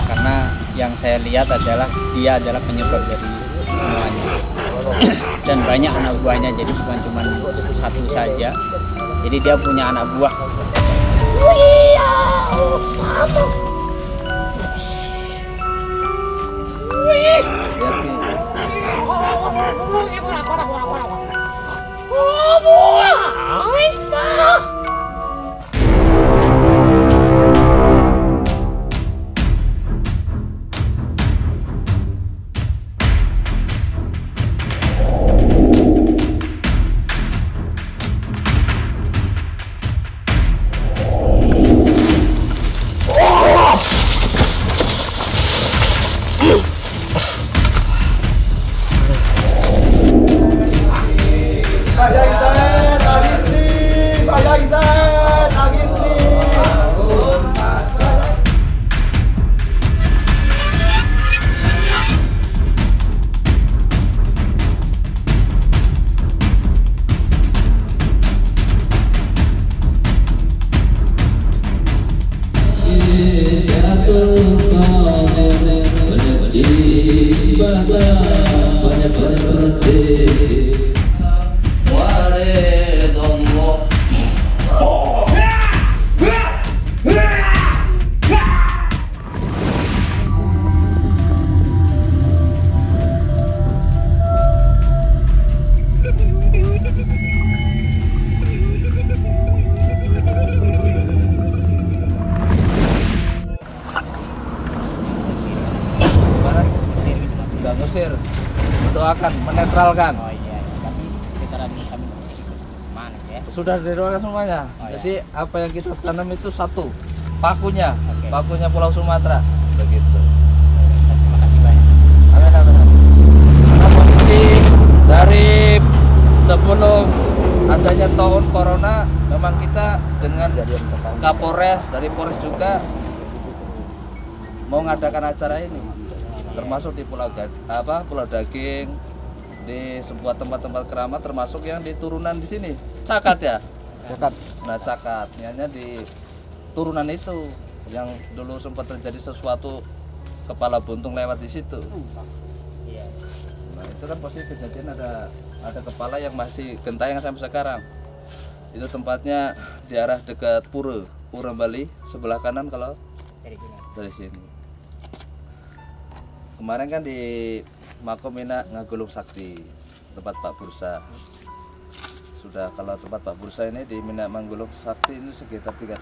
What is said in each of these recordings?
Karena yang saya lihat adalah dia adalah penyebab dari semuanya. Dan banyak anak buahnya, jadi bukan cuma satu saja. Jadi dia punya anak buah. Mendoakan, menetralkan. Oh iya, tapi sekitaran kami mana ya? Sudah didoakan semuanya. Oh, jadi ya. apa yang kita tanam itu satu, pakunya, Oke. pakunya Pulau Sumatera, begitu. Terima kasih banyak. Amin, amin, amin. Karena posisi dari sebelum adanya tahun corona, memang kita dengan Kapolres dari Polres juga mau ngadakan acara ini, termasuk di Pulau Daging, di sebuah tempat-tempat keramat, termasuk yang di turunan di sini, Cakat ya. Cakat. Nah Cakat, hanya di turunan itu yang dulu sempat terjadi sesuatu kepala buntung lewat di situ. Iya. Nah itu kan posisi kejadian ada kepala yang masih gentayang sampai sekarang. Itu tempatnya di arah dekat Pura Bali, sebelah kanan kalau dari sini. Kemarin kan di Makom Mina Ngagulung Sakti, tempat Pak Bursa. Sudah kalau tempat Pak Bursa ini di Mina Manggulung Sakti ini sekitar 3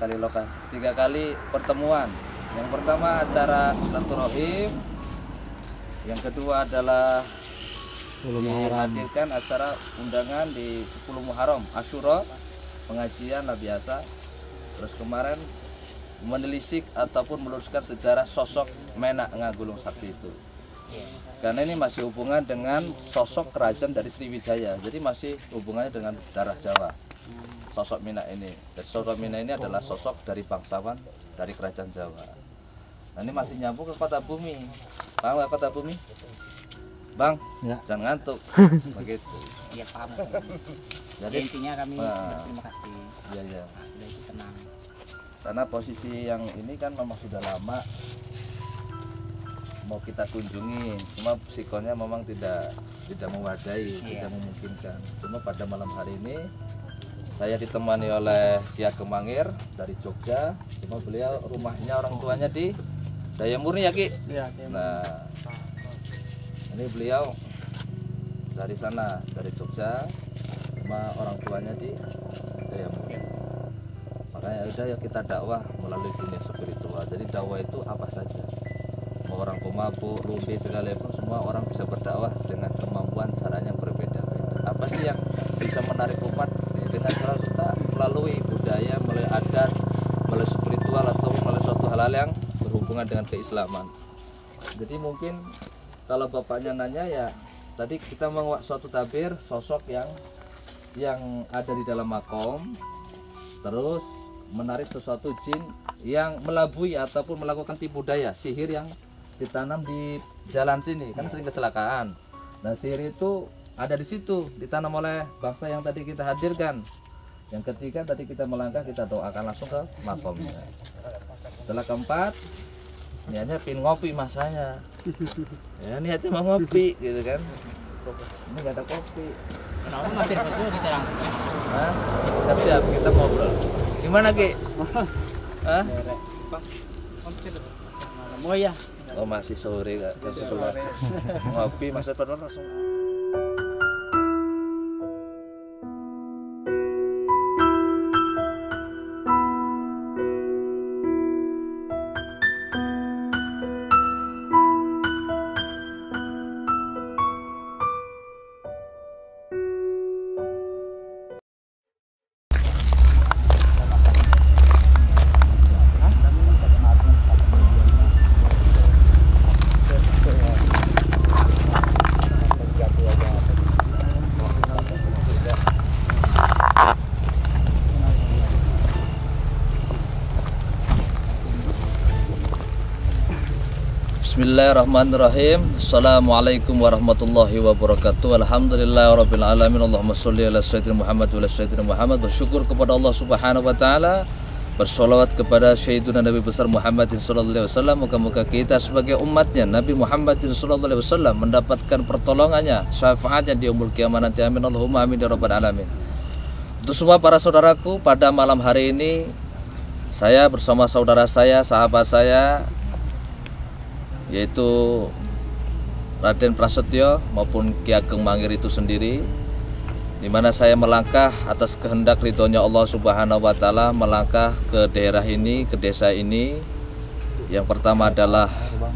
kali pertemuan. Yang pertama acara silaturahim, yang kedua adalah dihadirkan acara undangan di 10 Muharram Asyura, pengajian lah biasa. Terus kemarin menelisik ataupun meluruskan sejarah sosok Menak Ngagulung Sakti itu. Karena ini masih hubungan dengan sosok kerajaan dari Sriwijaya, jadi masih hubungannya dengan darah Jawa. Sosok Menak ini, dan sosok Menak ini adalah sosok dari bangsawan dari kerajaan Jawa. Nah ini masih nyambung ke kota bumi. Paham nggak kota bumi? Bang, ya. Jangan ngantuk. Begitu. Iya paham. Jadi intinya kami berterima kasih. Iya iya. Sudah tenang. Karena posisi yang ini kan memang sudah lama mau kita kunjungi, cuma psikonya memang tidak memadai, tidak memungkinkan. Cuma pada malam hari ini saya ditemani oleh Ki Ageng Mangir dari Jogja. Cuma beliau rumahnya orang tuanya di Dayamurni ya Ki. Iya. Nah ini beliau dari sana, dari Jogja, sama orang tuanya di Dayamurni. Makanya udah ya kita dakwah melalui dunia spiritual. Jadi dakwah itu apa saja, mau orang pemabuk, lumpi sekalipun, semua orang bisa berdakwah dengan kemampuan caranya berbeda-beda. Apa sih yang bisa menarik umat? Dengan cara kita melalui budaya, melalui adat, melalui spiritual, atau melalui suatu hal-hal yang berhubungan dengan keislaman. Jadi mungkin kalau bapaknya nanya ya, tadi kita menguak suatu tabir sosok yang ada di dalam makom, terus menarik sesuatu jin yang melabui ataupun melakukan tipu daya, sihir yang ditanam di jalan sini, kan sering kecelakaan. Nah sihir itu ada di situ, ditanam oleh bangsa yang tadi kita hadirkan. Yang ketiga tadi kita melangkah, kita doakan langsung ke makomnya. Setelah keempat, niatnya pin ngopi masanya. Ya niatnya mau ngopi gitu kan. Ini nggak ada kopi. Kenapa masih betul kita langsung? Hah? Siap-siap kita ngobrol. Gimana Ki? Hah? Oh ya. Oh masih sore Kak. Masih sore. Ngopi masih pada langsung. Bismillahirrahmanirrahim. Assalamualaikum warahmatullahi wabarakatuh. Alhamdulillahirabbil alamin. Allahumma sholli ala sayyidina Muhammad wa ala sayyidina Muhammad. Bersyukur kepada Allah Subhanahu wa taala. Bersolawat kepada Sayyidina Nabi besar Muhammadin sallallahu alaihi wasallam. Moga-moga kita sebagai umatnya Nabi Muhammadin sallallahu alaihi wasallam mendapatkan pertolongannya, syafaatnya di yaumul qiyamah nanti. Amin Allahumma amin ya rabbal alamin. Untuk semua para saudaraku, pada malam hari ini saya bersama saudara saya, sahabat saya, yaitu Raden Prasetyo maupun Ki Ageng Mangir itu sendiri, di mana saya melangkah atas kehendak ridhonya Allah Subhanahu wa taala, melangkah ke daerah ini, ke desa ini. Yang pertama adalah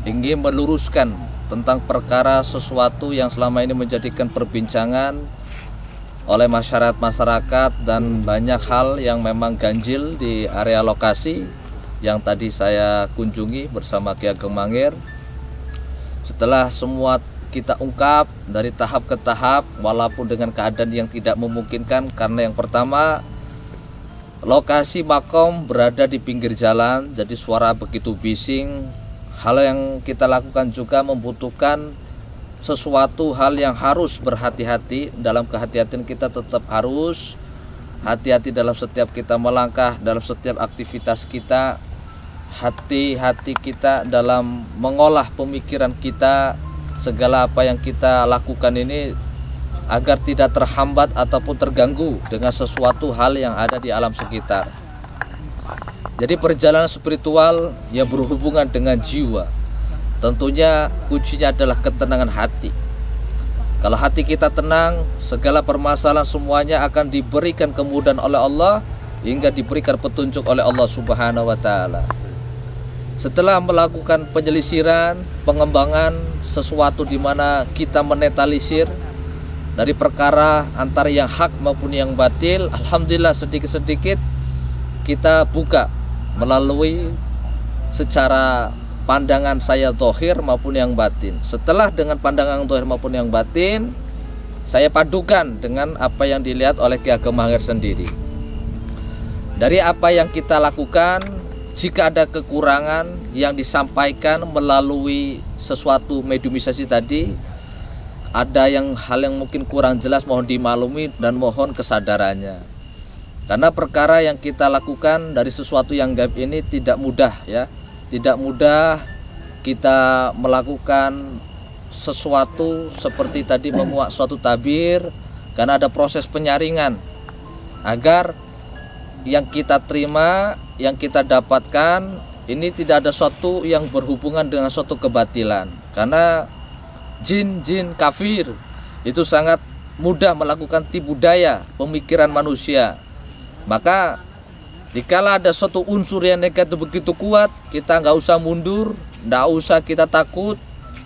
ingin meluruskan tentang perkara sesuatu yang selama ini menjadikan perbincangan oleh masyarakat dan banyak hal yang memang ganjil di area lokasi yang tadi saya kunjungi bersama Ki Ageng Mangir. Setelah semua kita ungkap dari tahap ke tahap, walaupun dengan keadaan yang tidak memungkinkan, karena yang pertama lokasi makom berada di pinggir jalan, jadi suara begitu bising. Hal yang kita lakukan juga membutuhkan sesuatu hal yang harus berhati-hati. Dalam kehati-hatian kita tetap harus hati-hati dalam setiap kita melangkah, dalam setiap aktivitas kita. Hati-hati kita dalam mengolah pemikiran kita, segala apa yang kita lakukan ini agar tidak terhambat ataupun terganggu dengan sesuatu hal yang ada di alam sekitar. Jadi perjalanan spiritual yang berhubungan dengan jiwa, tentunya kuncinya adalah ketenangan hati. Kalau hati kita tenang, segala permasalahan semuanya akan diberikan kemudahan oleh Allah, hingga diberikan petunjuk oleh Allah Subhanahu wa taala. Setelah melakukan penyelisiran, pengembangan sesuatu di mana kita menetalisir dari perkara antara yang hak maupun yang batil, alhamdulillah sedikit-sedikit kita buka melalui secara pandangan saya zahir maupun yang batin. Setelah dengan pandangan zahir maupun yang batin, saya padukan dengan apa yang dilihat oleh Ki Ageng Mangir sendiri. Dari apa yang kita lakukan, jika ada kekurangan yang disampaikan melalui sesuatu mediumisasi tadi, ada hal yang mungkin kurang jelas, mohon dimaklumi dan mohon kesadarannya. Karena perkara yang kita lakukan dari sesuatu yang gaib ini tidak mudah ya. Tidak mudah kita melakukan sesuatu seperti tadi memuat suatu tabir, karena ada proses penyaringan agar yang kita terima, yang kita dapatkan ini tidak ada suatu yang berhubungan dengan suatu kebatilan. Karena jin-jin kafir itu sangat mudah melakukan tipu daya pemikiran manusia. Maka dikala ada suatu unsur yang negatif begitu kuat, kita nggak usah mundur, nggak usah kita takut.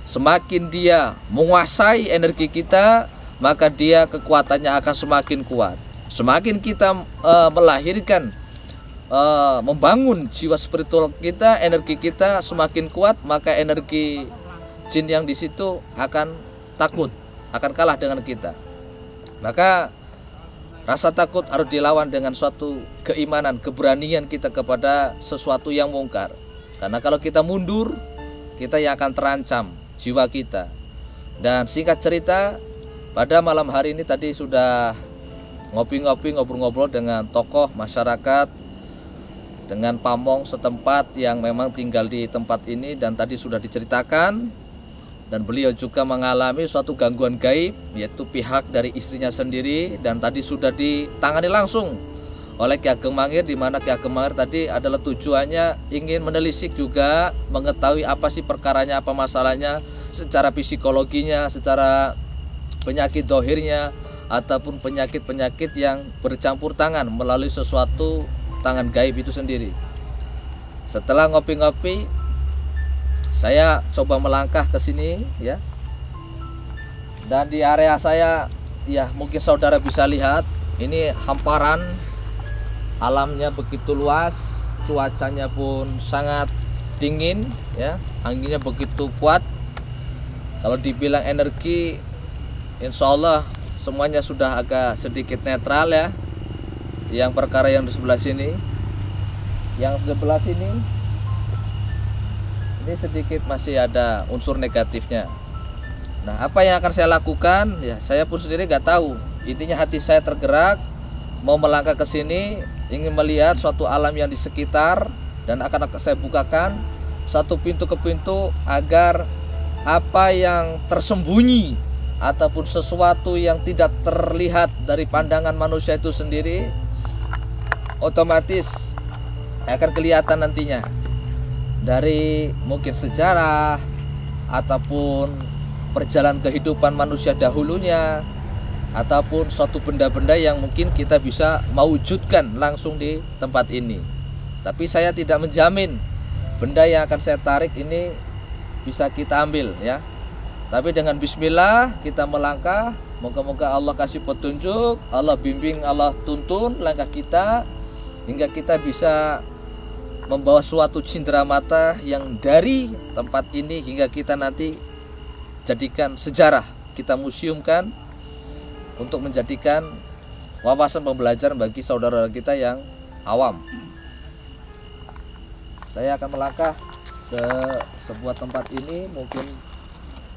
Semakin dia menguasai energi kita, maka dia kekuatannya akan semakin kuat. Semakin kita melahirkan, membangun jiwa spiritual kita, energi kita semakin kuat, maka energi jin yang di situ akan takut, akan kalah dengan kita. Maka rasa takut harus dilawan dengan suatu keimanan, keberanian kita kepada sesuatu yang mungkar. Karena kalau kita mundur, kita yang akan terancam jiwa kita. Dan singkat cerita, pada malam hari ini tadi sudah ngopi-ngopi, ngobrol-ngobrol dengan tokoh masyarakat, dengan pamong setempat yang memang tinggal di tempat ini, dan tadi sudah diceritakan, dan beliau juga mengalami suatu gangguan gaib, yaitu pihak dari istrinya sendiri, dan tadi sudah ditangani langsung oleh Ki Ageng Mangir, di mana Ki Ageng Mangir tadi adalah tujuannya ingin menelisik juga, mengetahui apa sih perkaranya, apa masalahnya, secara psikologinya, secara penyakit dohirnya, ataupun penyakit-penyakit yang bercampur tangan melalui sesuatu tangan gaib itu sendiri. Setelah ngopi-ngopi, saya coba melangkah ke sini ya. Dan di area saya ya mungkin saudara bisa lihat, ini hamparan, alamnya begitu luas, cuacanya pun sangat dingin ya, anginnya begitu kuat. Kalau dibilang energi, insya Allah semuanya sudah agak sedikit netral ya. Yang perkara yang di sebelah sini, yang di sebelah sini, ini sedikit masih ada unsur negatifnya. Nah, apa yang akan saya lakukan? Ya, saya pun sendiri nggak tahu. Intinya hati saya tergerak, mau melangkah ke sini, ingin melihat suatu alam yang di sekitar, dan akan saya bukakan satu pintu ke pintu agar apa yang tersembunyi ataupun sesuatu yang tidak terlihat dari pandangan manusia itu sendiri otomatis akan kelihatan nantinya dari mungkin sejarah ataupun perjalanan kehidupan manusia dahulunya, ataupun suatu benda-benda yang mungkin kita bisa mewujudkan langsung di tempat ini. Tapi saya tidak menjamin benda yang akan saya tarik ini bisa kita ambil ya. Tapi dengan bismillah kita melangkah, moga-moga Allah kasih petunjuk, Allah bimbing, Allah tuntun langkah kita hingga kita bisa membawa suatu cindera mata yang dari tempat ini hingga kita nanti jadikan sejarah, kita museumkan untuk menjadikan wawasan pembelajaran bagi saudara kita yang awam. Saya akan melangkah ke sebuah tempat ini, mungkin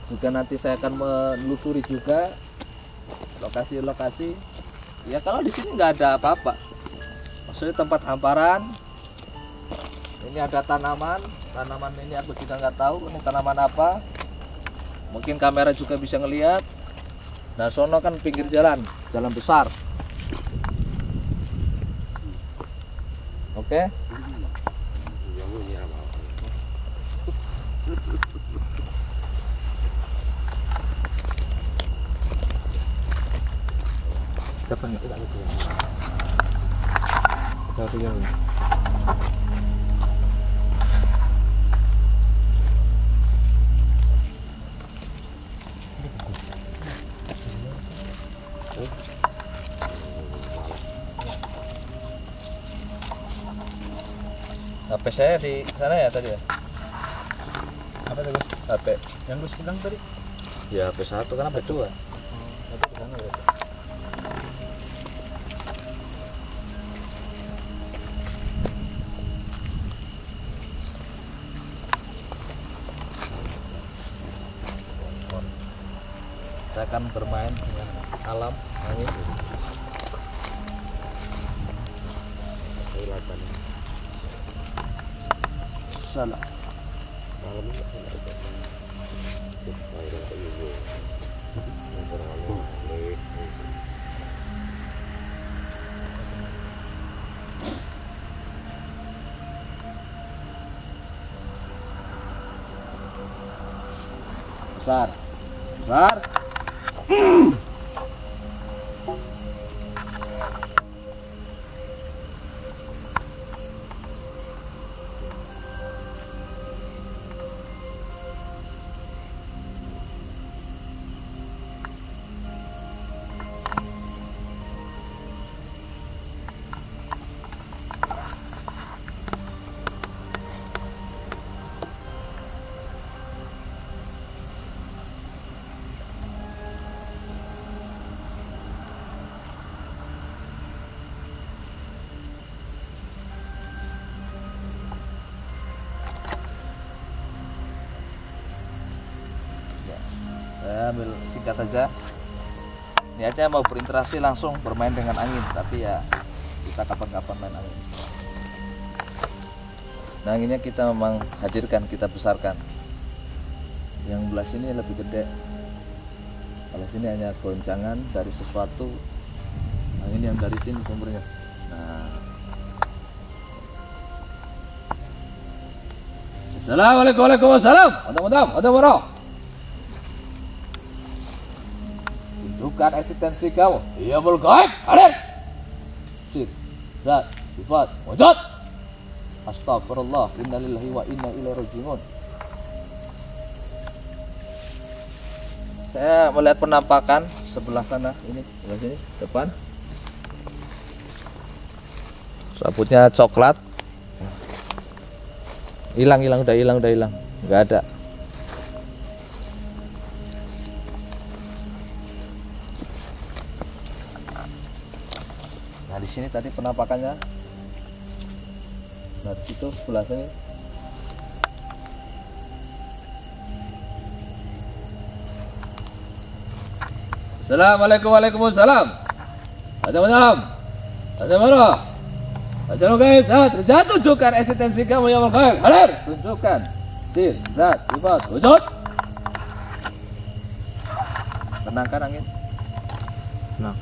juga nanti saya akan menelusuri juga lokasi-lokasi. Ya kalau di sini nggak ada apa-apa, maksudnya tempat hamparan. Ini ada tanaman ini aku juga nggak tahu ini tanaman apa. Mungkin kamera juga bisa ngelihat. Nah, sono kan pinggir jalan besar. Oke. HP saya di sana ya tadi ya. Apa tadi? HP Yang gue bilang tadi? ya, HP 1 kan HP 2. Apa di sana ya? Saya akan bermain dengan alam angin. Salah. Besar. Besar. Saya ambil singkat saja. niatnya mau berinteraksi langsung bermain dengan angin, tapi ya kita kapan-kapan main angin. Nah anginnya kita memang hadirkan, kita besarkan. Yang belah sini lebih gede, kalau sini hanya goncangan dari sesuatu. Angin yang dari sini sumbernya. Nah, Assalamualaikum warahmatullahi wabarakatuh. Tunjukkan eksistensi kamu. Iya bergaib. Hadir. Sir, zat, sifat, wujud. Astagfirullah. Innalillahi wa inna ilaihi raji'un. Saya melihat penampakan sebelah sana, ini sebelah sini depan. Rambutnya coklat. Hilang, udah hilang, nggak ada. Nah di sini tadi penampakannya. Nah di situ sebelah sini. Assalamualaikum waalaikumsalam. Ada malam. Ada marah. Ada guys, zat tunjukkan eksistensi kamu yang bergaib. Hadir. Tunjukkan. Sir, zat, sifat, wujud. Tenangkan angin. Tenang.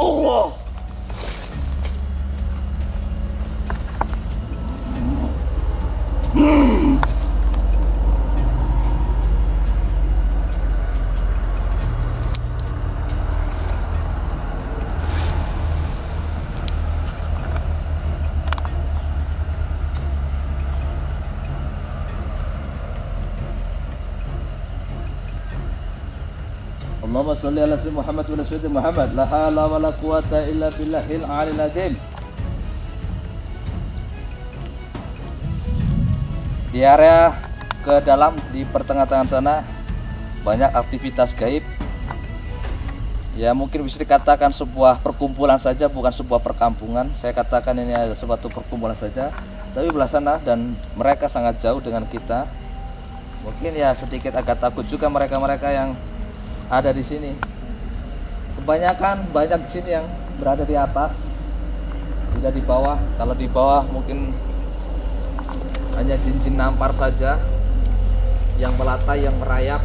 Allah. Allahumma sholli ala sayyidina Muhammad wa ala sayyidina Muhammad. La haula wa la quwata illa billahil aliyil azim. Di area ke dalam di pertengahan sana banyak aktivitas gaib. Ya mungkin bisa dikatakan sebuah perkumpulan saja, bukan sebuah perkampungan. Saya katakan ini adalah suatu perkumpulan saja. Tapi belah sana dan mereka sangat jauh dengan kita. Mungkin ya sedikit agak takut juga mereka-mereka yang ada di sini. Kebanyakan banyak jin yang berada di atas. saja di bawah. Kalau di bawah mungkin hanya jin-jin nampar saja yang melata, yang merayap.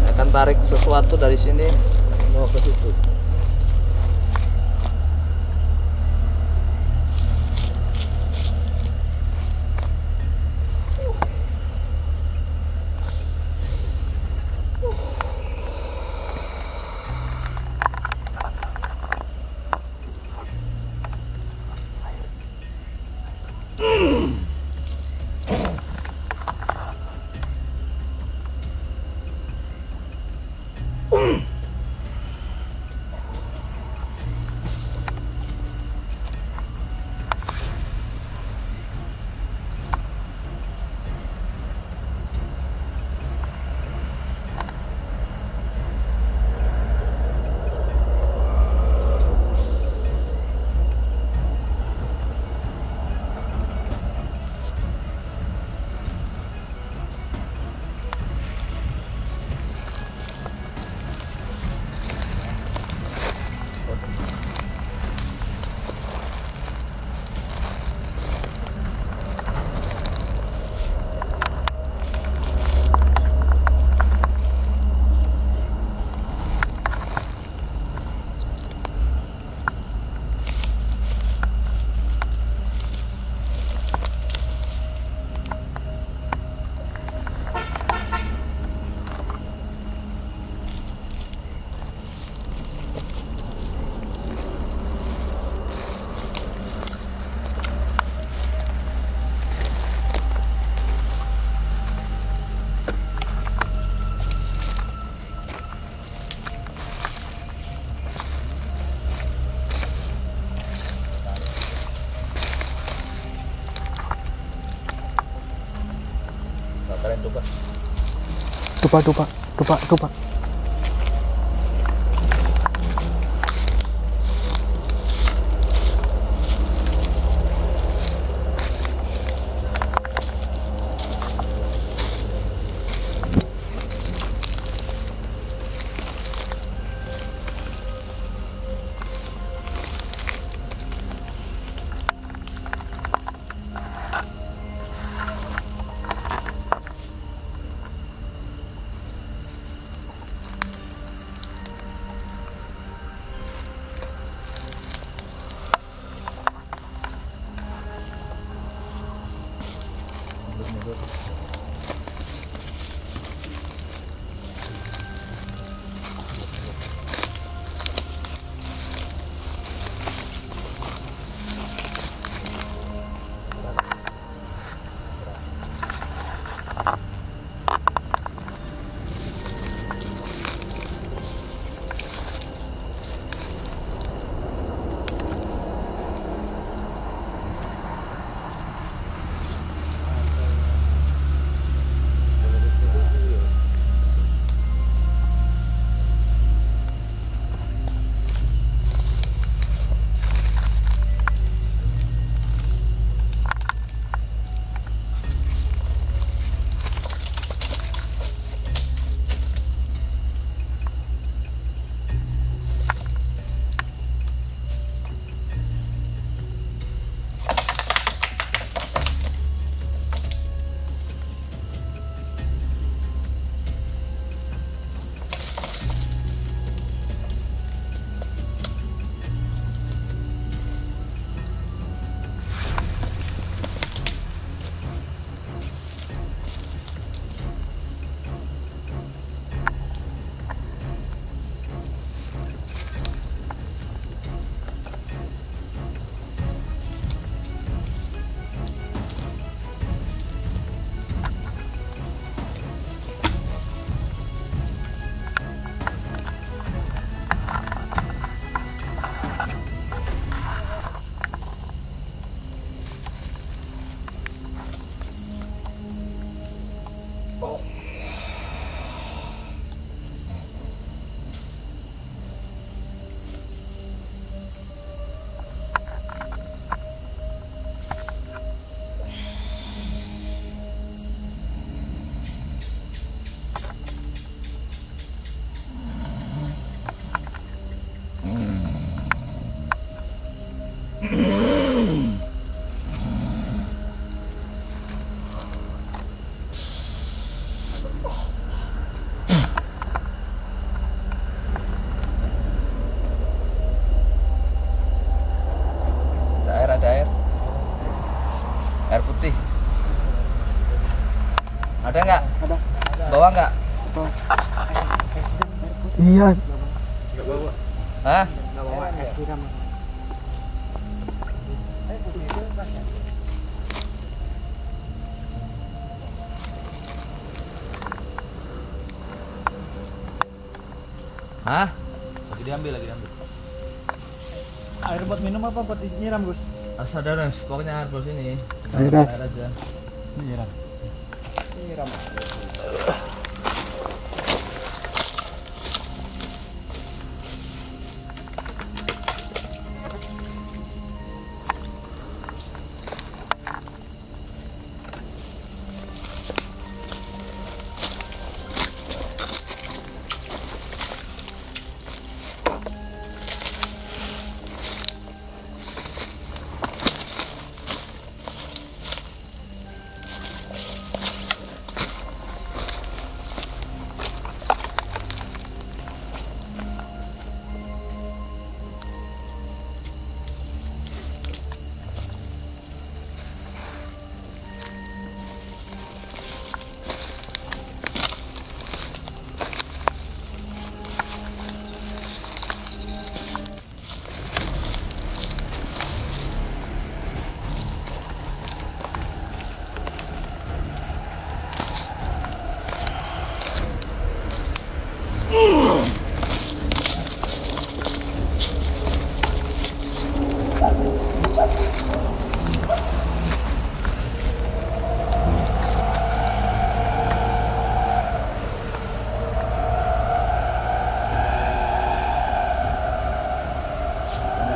Akan tarik sesuatu dari sini mau ke situ. Tupak. Ada nggak? Ada. Bawa nggak? Iya. Hah? Hah? Lagi diambil. Air buat minum apa buat nyiram, Gus? Saudara, pokoknya air bos ini. Air Air aja. Nyiram.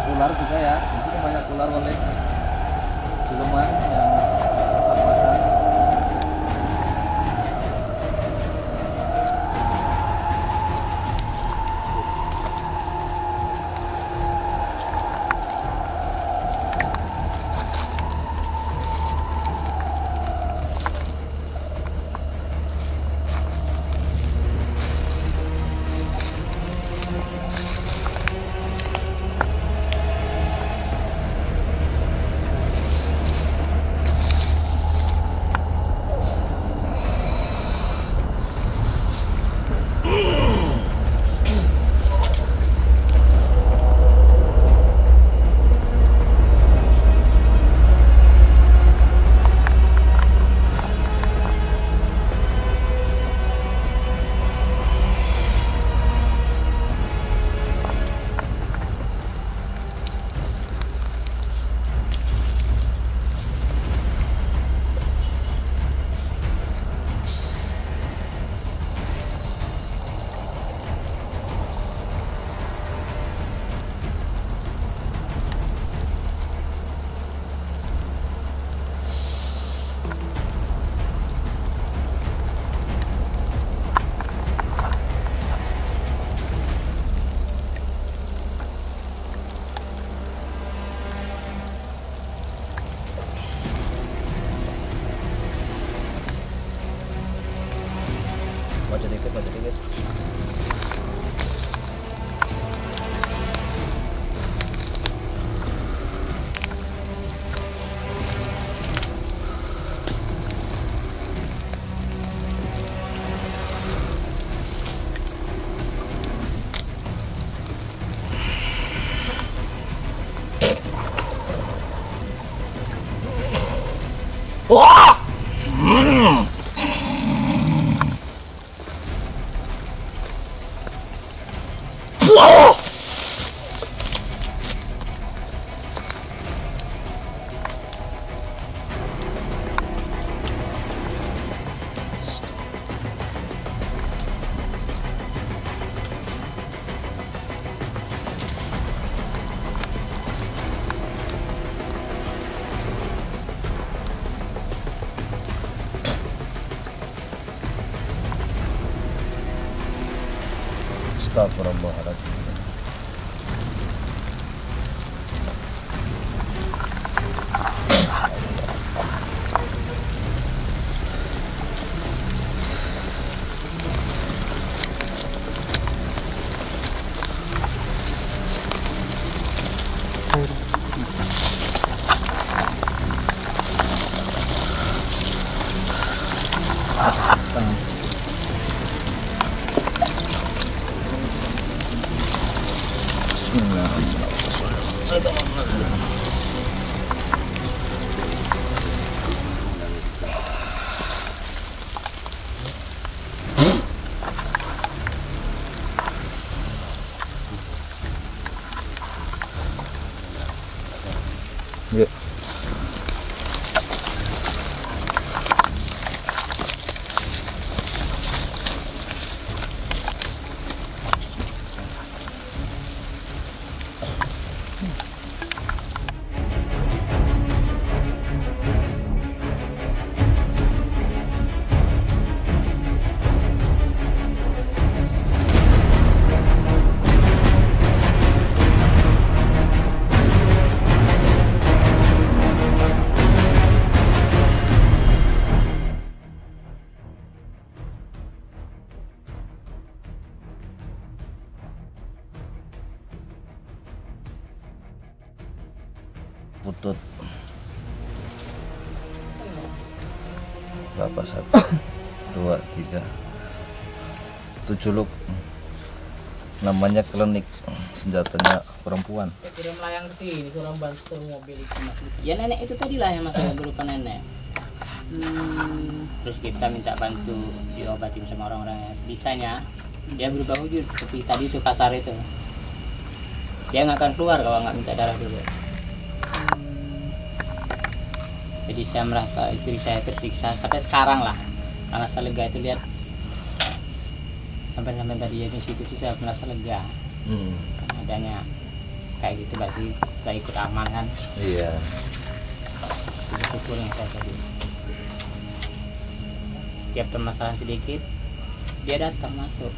Ular juga ya, di sini banyak ular oleh siluman yang bersahabatan. Maju dikit. Astagfirullahaladzim. Yuk. Putut berapa? 1 2 3 7 luk. Namanya klinik, senjatanya perempuan. Sudah melayang ke sini, suruh bantu mobil itu mas. Ya nenek itu tadi lah yang masalah berupa nenek. Terus kita minta bantu diobatin sama orang-orang yang sebisanya. Dia berubah wujud seperti tadi itu kasar itu. Dia nggak akan keluar kalau nggak minta darah dulu. Jadi saya merasa istri saya tersiksa sampai sekarang lah. Karena saya lega itu lihat sampai tadi di situ sih saya merasa lega. Karena adanya kayak gitu berarti saya ikut aman kan. Iya. Bersyukur yang saya tadi. Setiap permasalahan sedikit dia datang masuk.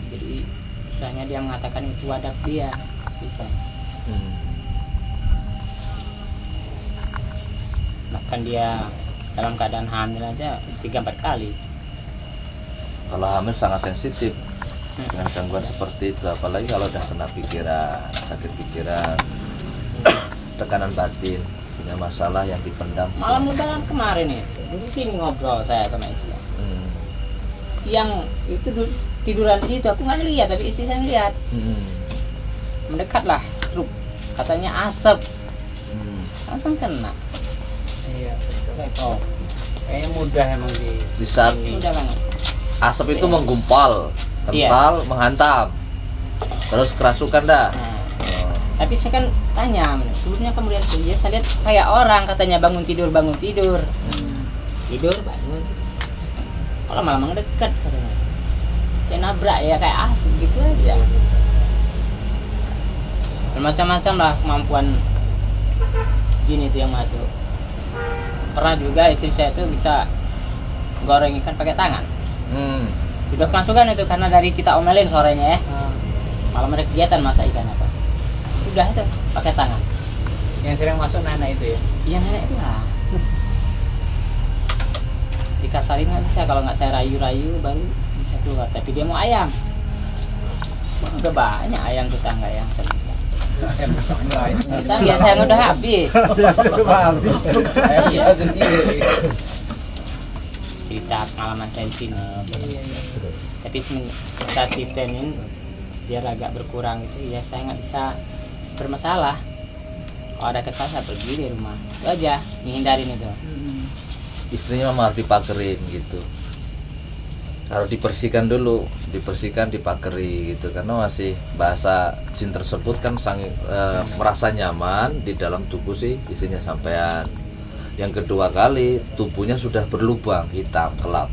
Jadi misalnya dia mengatakan itu wadah dia susah. Bahkan dia dalam keadaan hamil aja 3-4 kali. Kalau hamil sangat sensitif dengan gangguan seperti itu, apalagi kalau udah kena pikiran, sakit pikiran, tekanan batin, punya masalah yang dipendam. Malam lebaran kemarin nih, di sini ngobrol saya sama istri. Yang itu tiduran di situ, aku nggak ngeliat tapi istri saya ngeliat. Mendekatlah truk, katanya asap, langsung kena. Iya, oh, kayaknya mudah emang Di saat mudah banget. asap itu menggumpal, kental, menghantam, terus kerasukan dah. Tapi saya kan tanya, sebelumnya kamu lihat ya, saya lihat kayak orang katanya bangun tidur tidur bangun. Kalau malam dekat katanya, kayak nabrak ya kayak asap gitu aja. Bermacam-macam lah kemampuan jin itu yang masuk. Pernah juga istri saya itu bisa goreng ikan pakai tangan. Sudah kemasukan itu karena dari kita omelin sorenya ya. Malam ada kegiatan masak ikan apa. Sudah itu pakai tangan. Yang sering masuk nenek itu ya? Iya nenek itu lah. Dikasarin nggak bisa, kalau nggak saya rayu-rayu baru bisa keluar. Tapi dia mau ayam. Udah banyak ayam tetangga yang sering. Tetangga saya udah habis. Iya. Cerita pengalaman saya di sini. Tapi saat ditenin biar agak berkurang itu ya saya nggak bisa bermasalah. Kalau ada kesal saya pergi di rumah itu aja, menghindarin itu. Istrinya memang harus dipagerin gitu, harus dibersihkan dulu, dipageri gitu, karena masih bahasa jin tersebut kan merasa nyaman di dalam tubuh si istrinya sampean. Yang kedua kali tubuhnya sudah berlubang hitam gelap,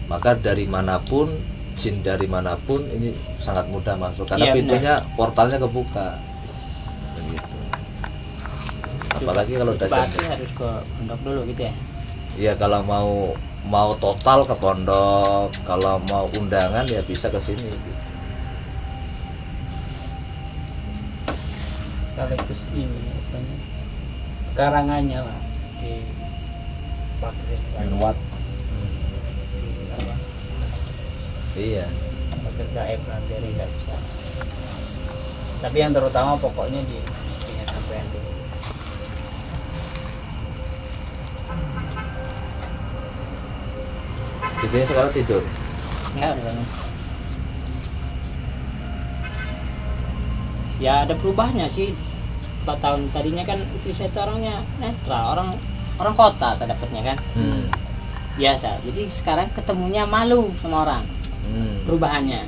maka dari manapun jin dari manapun ini sangat mudah masuk karena pintunya portalnya kebuka begitu. Apalagi kalau udah janda harus ke pondok dulu gitu ya. Iya, kalau mau total ke pondok, kalau mau undangan ya bisa ke sini gitu. Sekaligus ini karangannya lah di Lewat. Iya. Pakai gaib nanti nggak bisa. Tapi yang terutama pokoknya di istrinya sampai dulu. Di sini sekarang tidur. Enggak udah bangun. Ya ada perubahannya sih. 4 tahun tadinya kan istri saya itu orangnya netral, orang kota saya dapatnya kan. Biasa. Jadi sekarang ketemunya malu sama orang. Perubahannya.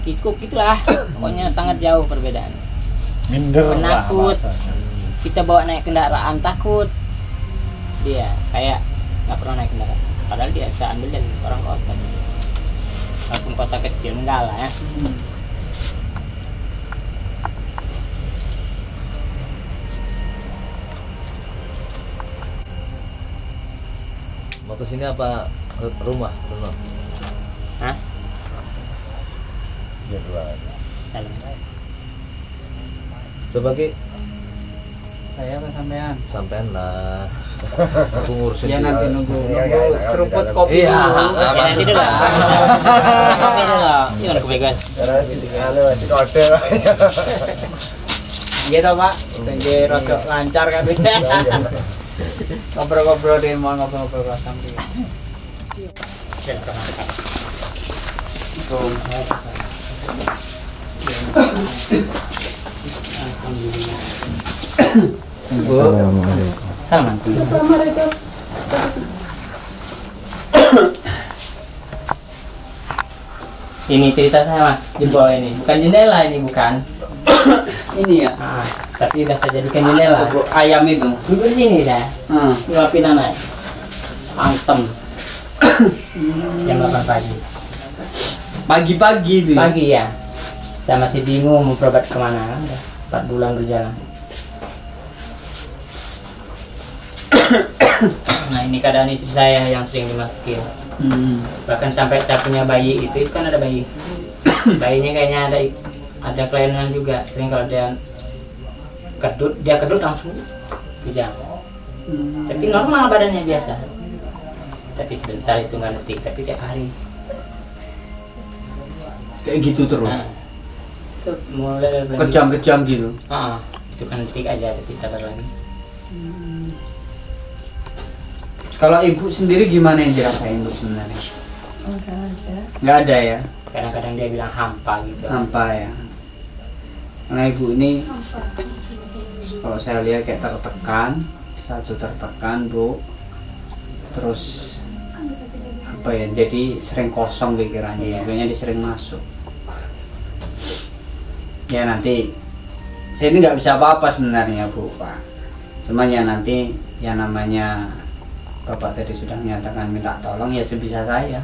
Kikuk itulah. Pokoknya sangat jauh perbedaan. Minder lah Penakut. bahasanya. Kita bawa naik kendaraan takut. Dia kayak nggak pernah naik kendaraan. Padahal dia bisa ambil dari orang kota. Walaupun kota kecil enggak lah ya. Mau ke sini apa rumah? Hah? Ya, dua. Dalam. Coba Ki, Saya apa sampean? sampean lah. Aku ngurusin Ya dia. nanti nunggu seruput Iya, kopi Iya, dulu. Ya, nanti dulu. Kopi dulu. Gimana kebegan? Gitu Pak, tinggi rodok lancar kan. Ngobrol-ngobrol di mau ngobrol-ngobrol kosong di. Sama. Ini cerita saya Mas, jebol ini. Bukan jendela ini bukan. Ini ya, Tapi udah saya jadikan jendela. ayam itu. Duduk di sini saya. Nyuapin anak. Antem. Jam 8 pagi. Pagi-pagi itu. Ya? Pagi ya. Saya masih bingung mau berobat kemana. Udah 4 bulan berjalan. Nah ini keadaan istri saya yang sering dimasukin. Bahkan sampai saya punya bayi itu kan ada bayi. Bayinya kayaknya ada kelainan juga. Sering kalau dia kedut langsung kejang. Tapi normal badannya biasa. Tapi sebentar itu nggak detik, tapi tiap hari. Kayak gitu terus. Nah, itu mulai dari bulan Kejam-kejam gitu. itu kan detik aja, tapi sadar lagi. Kalau ibu sendiri gimana yang dirasain bu sebenarnya? Nggak ada ya, Kadang-kadang dia bilang hampa gitu. hampa ya. Karena ibu ini kalau saya lihat kayak tertekan, tertekan bu. Terus apa ya? Jadi sering kosong pikirannya, kayaknya dia sering masuk. Ya nanti saya ini nggak bisa apa-apa sebenarnya bu pak. Cuman ya nanti yang namanya Bapak tadi sudah menyatakan minta tolong ya sebisa saya,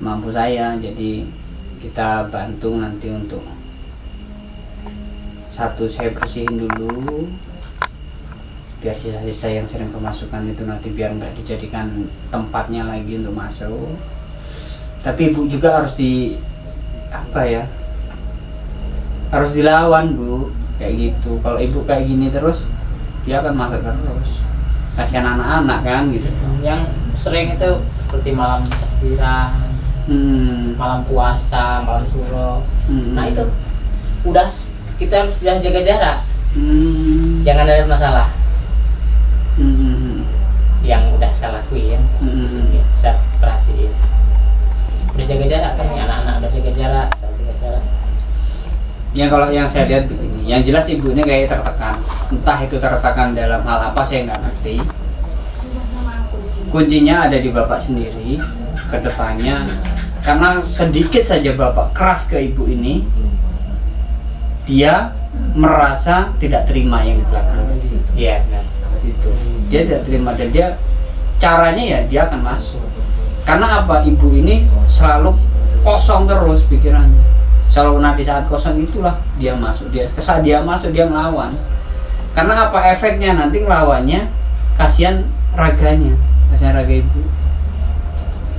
mampu saya. Jadi kita bantu nanti untuk satu saya bersihin dulu biar sisa-sisa yang sering kemasukan itu nanti biar nggak dijadikan tempatnya lagi untuk masuk. Tapi ibu juga harus harus dilawan bu, kayak gitu. Kalau ibu kayak gini terus dia akan masuk terus. Kasihan anak-anak kan gitu. Yang sering itu seperti malam takbiran, malam puasa, malam suro. Nah itu udah kita harus jaga jarak. Jangan ada masalah. Yang udah saya lakuin, saya perhatiin. Udah jaga jarak kan, anak-anak udah jaga jarak, saya jaga jarak. Ya kalau yang saya lihat begini, yang jelas ibu ini kayak tertekan. Entah itu tertekan dalam hal apa saya nggak ngerti. Kuncinya ada di bapak sendiri ke depannya. Karena sedikit saja bapak keras ke ibu ini, dia merasa tidak terima yang di belakang. Iya benar. Itu dia tidak terima dan dia caranya ya dia akan masuk. Karena apa? Ibu ini selalu kosong terus pikirannya. Selalu di saat kosong itulah dia masuk, saat dia masuk dia ngelawan. Karena apa efeknya nanti ngelawannya? Kasihan raganya, kasihan raga ibu.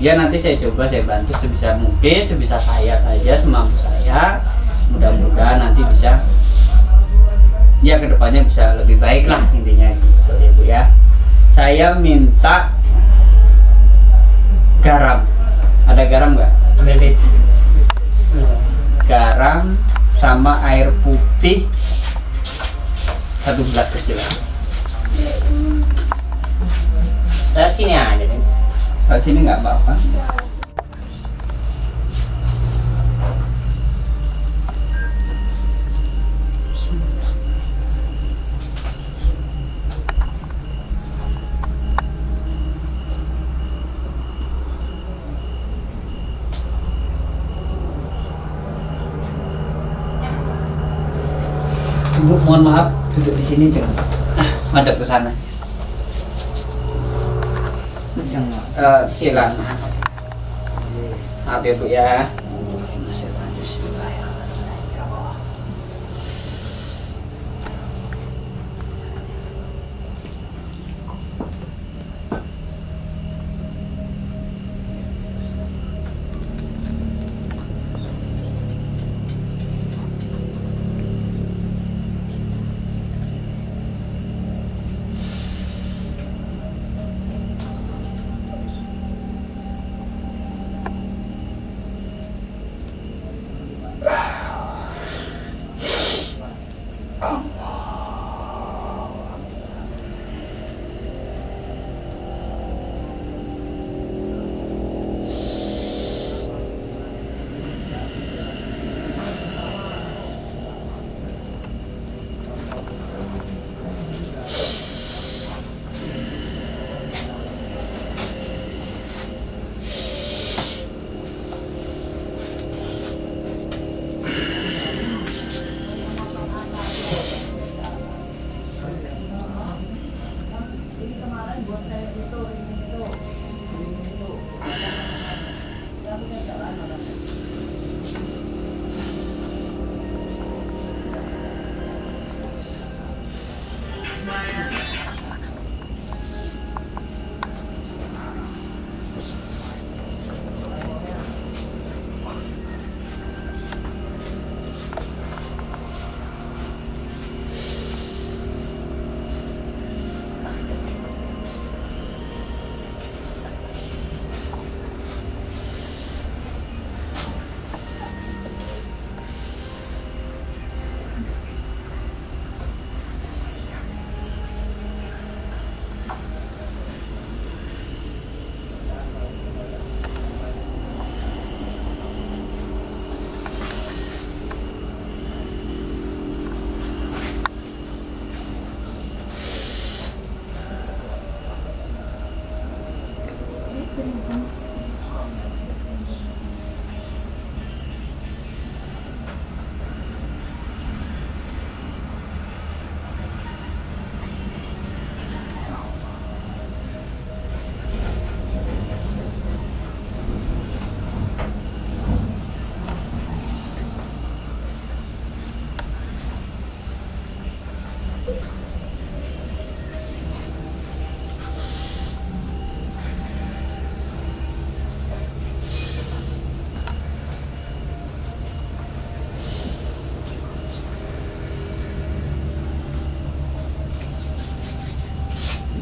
Ya nanti saya coba saya bantu sebisa mungkin, sebisa saya saja, semampu saya. Mudah-mudahan nanti bisa ya kedepannya bisa lebih baik lah intinya gitu ya bu ya. Saya minta garam. Ada garam nggak? Ambil bed. Garam sama air putih 1 gelas kecil. Dari sini aja deh. sini nggak apa-apa. Ibu, mohon maaf, duduk di sini jangan madep ke sana. Silakan. Maaf ya Bu ya.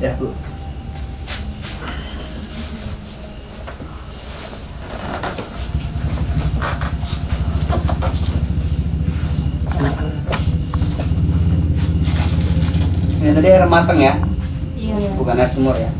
Ya Bu. Ini tadi air mateng ya? Iya. Bukan air sumur ya?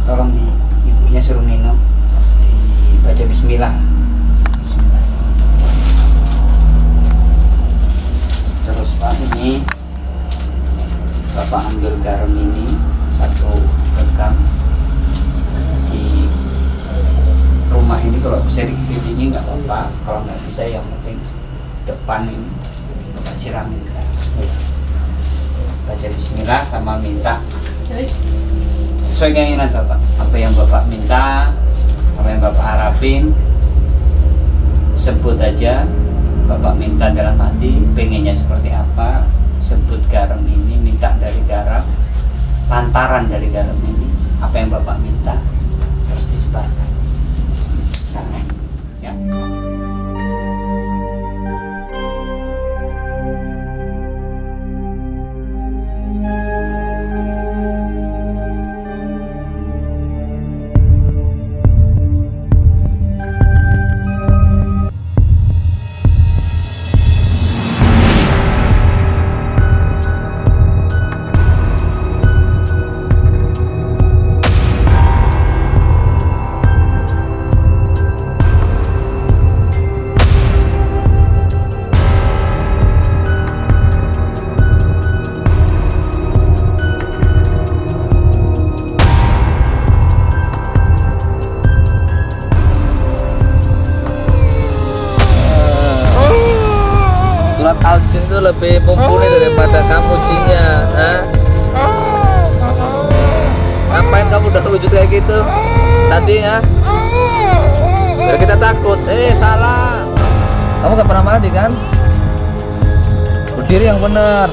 tolong ibunya suruh minum, dibaca bismillah. Terus Pak, ini Bapak ambil garam ini 1 genggam. Di rumah ini kalau bisa dikelilingi nggak apa-apa, kalau nggak bisa yang penting depan ini Bapak siramin garam. Baca bismillah sama minta sesuai keinginan Bapak, apa yang Bapak minta, apa yang Bapak harapin, sebut aja. Bapak minta dalam hati pengennya seperti apa, sebut garam ini, minta dari garam, lantaran dari garam ini apa yang Bapak minta, terus disebarkan sekarang ya. Surat Al-Jin itu lebih mumpuni daripada kamu jinnya. Ngapain kamu udah wujud kayak gitu tadi ya? Biar kita takut. Salah. Kamu gak pernah mandi kan? Berdiri yang benar.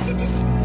Thank you.